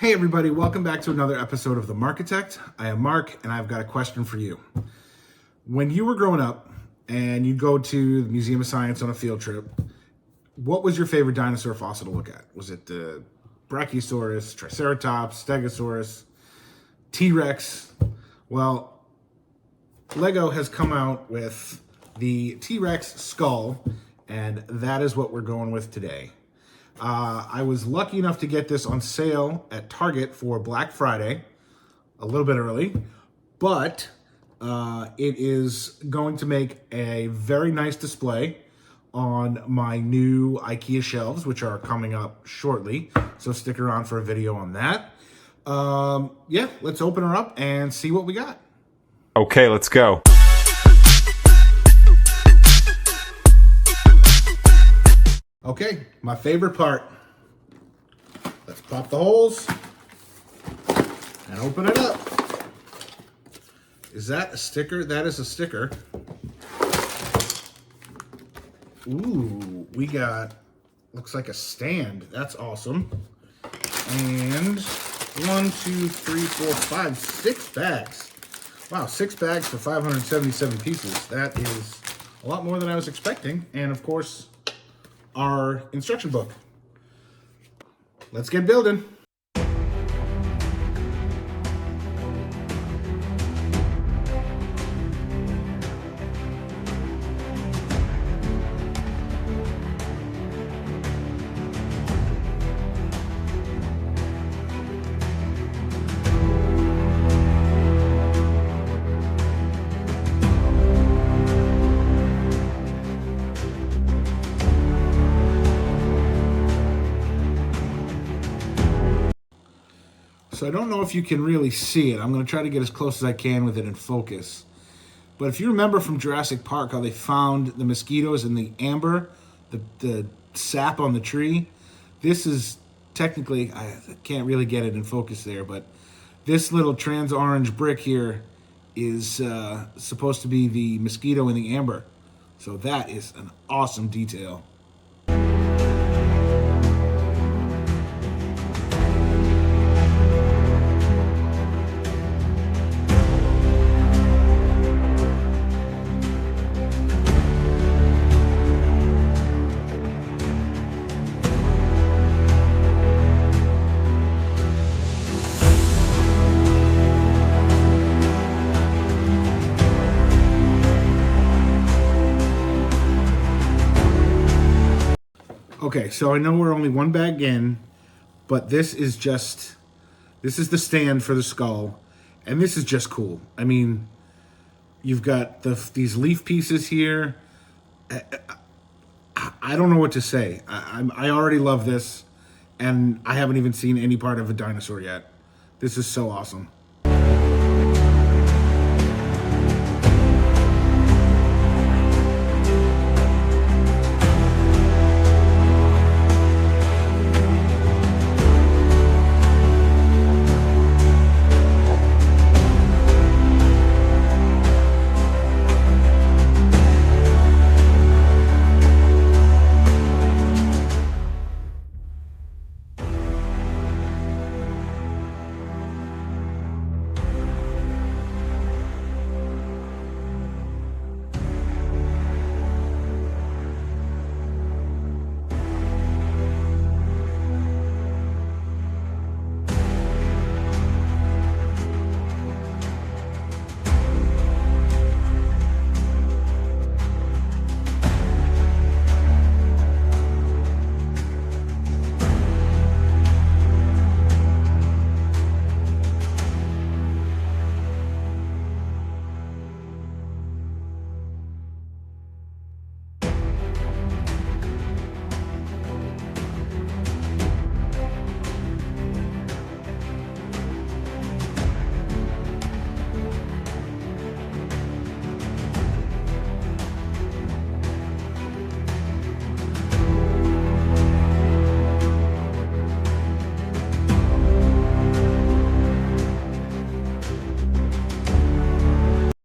Hey everybody, welcome back to another episode of The Marchitect. I am Mark, and I've got a question for you. When you were growing up and you'd go to the Museum of Science on a field trip, what was your favorite dinosaur fossil to look at? Was it the Brachiosaurus, Triceratops, Stegosaurus, T-Rex? Well, Lego has come out with the T-Rex skull, and that is what we're going with today. I was lucky enough to get this on sale at Target for Black Friday, a little bit early, but it is going to make a very nice display on my new IKEA shelves, which are coming up shortly, so stick around for a video on that. Yeah, let's open her up and see what we got. Okay, let's go. Okay, my favorite part. Let's pop the holes and open it up. Is that a sticker? That is a sticker. Ooh, we got, looks like a stand. That's awesome. And 1, 2, 3, 4, 5, 6 bags. Wow, 6 bags for 577 pieces. That is a lot more than I was expecting. And of course, our instruction book. Let's get building. So I don't know if you can really see it. I'm going to try to get as close as I can with it in focus. But if you remember from Jurassic Park how they found the mosquitoes in the amber, the sap on the tree, this is technically, I can't really get it in focus there, but this little trans orange brick here is supposed to be the mosquito in the amber. So that is an awesome detail. Okay, so I know we're only one bag in, but this is the stand for the skull, and this is just cool. I mean, you've got these leaf pieces here. I don't know what to say. I already love this, and I haven't even seen any part of a dinosaur yet. This is so awesome.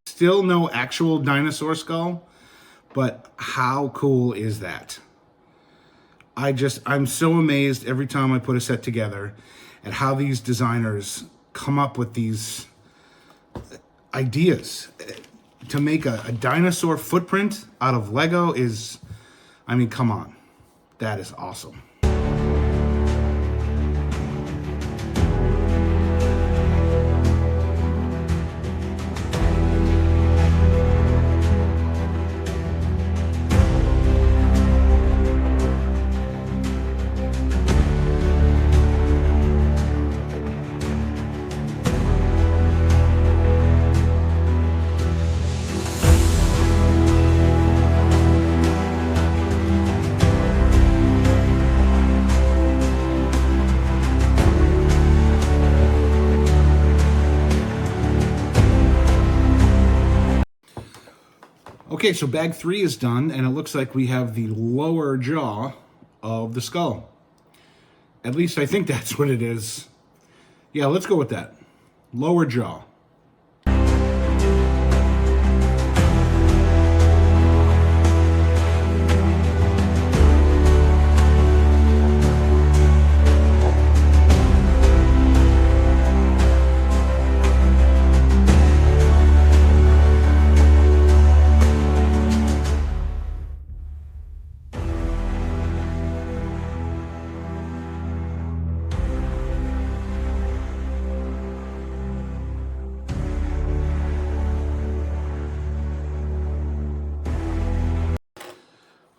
Still no actual dinosaur skull, but how cool is that? I'm so amazed every time I put a set together. at how these designers come up with these ideas. To make a dinosaur footprint out of Lego is, I mean, come on. That is awesome. Okay, so bag 3 is done, and it looks like we have the lower jaw of the skull. At least I think that's what it is. Yeah, let's go with that. Lower jaw.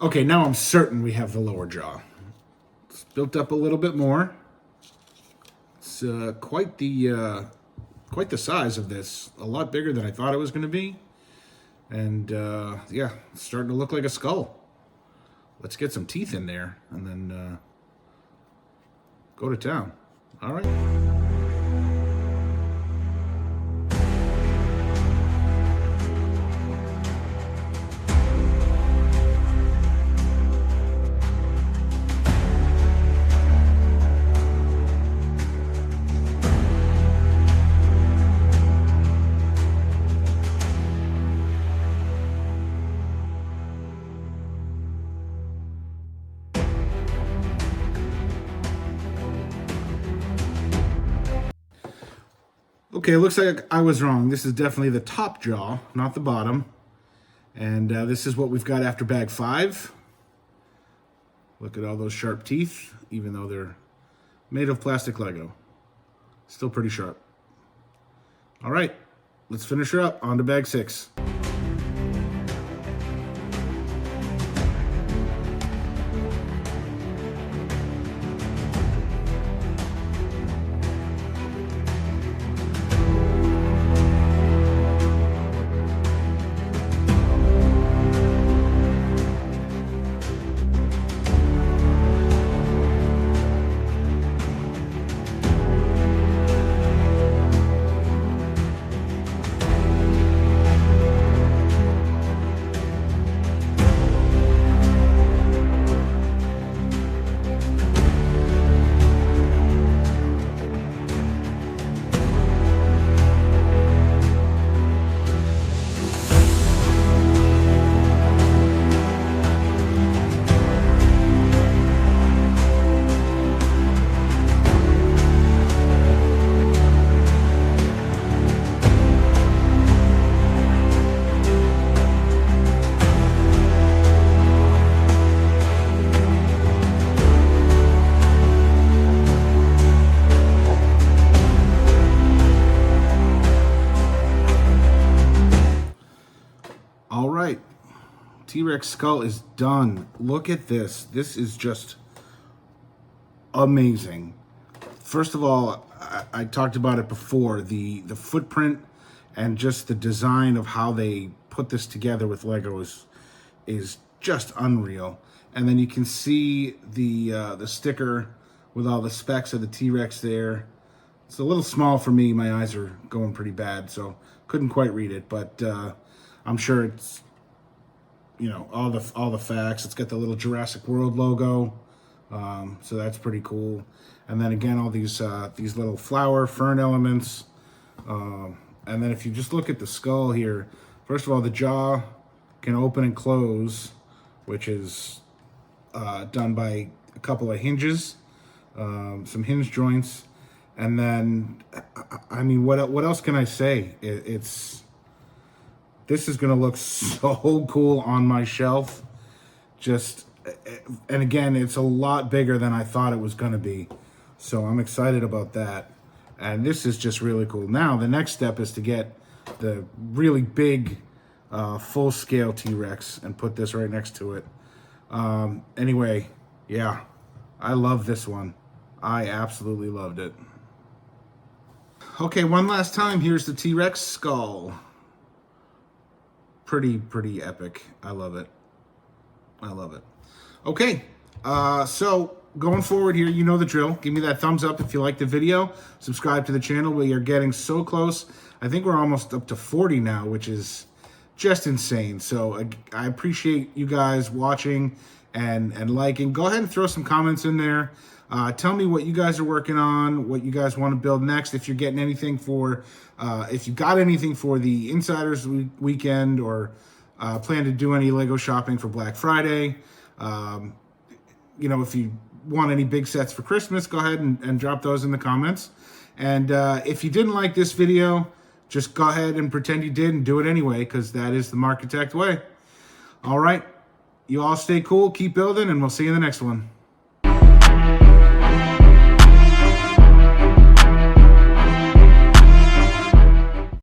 Okay, now I'm certain we have the lower jaw. It's built up a little bit more. It's quite the size of this. A lot bigger than I thought it was going to be. And yeah, it's starting to look like a skull. Let's get some teeth in there and then go to town. All right. Okay, it looks like I was wrong. This is definitely the top jaw, not the bottom. And this is what we've got after bag 5. Look at all those sharp teeth, even though they're made of plastic Lego. Still pretty sharp. All right, let's finish her up. On to bag 6. All right, T-Rex skull is done. Look at this. This is just amazing. First of all, I talked about it before, the footprint and just the design of how they put this together with Lego is just unreal. And then you can see the sticker with all the specs of the T-Rex there. It's a little small for me. My eyes are going pretty bad, so couldn't quite read it, but I'm sure it's, you know, all the facts. It's got the little Jurassic World logo, so that's pretty cool. And then again, all these little flower fern elements. And then if you just look at the skull here, first of all, the jaw can open and close, which is done by a couple of hinges, some hinge joints. And then, I mean, what else can I say? This is going to look so cool on my shelf. And again, it's a lot bigger than I thought it was going to be. So I'm excited about that. And this is just really cool. Now, the next step is to get the really big full-scale T-Rex and put this right next to it. Anyway, yeah, I love this one. I absolutely loved it. Okay, one last time. Here's the T-Rex skull. Pretty epic. I love it. I love it. Okay, so going forward here, you know the drill. Give me that thumbs up if you like the video. Subscribe to the channel. We are getting so close. I think we're almost up to 40 now, which is just insane. So I appreciate you guys watching and liking. Go ahead and throw some comments in there. Tell me what you guys are working on, what you guys want to build next. If you're getting anything for, if you got anything for the Insiders weekend, or plan to do any Lego shopping for Black Friday. You know, if you want any big sets for Christmas, go ahead and drop those in the comments. And if you didn't like this video, just go ahead and pretend you did and do it anyway, because that is the Marchitect way. All right. You all stay cool, keep building, and we'll see you in the next one.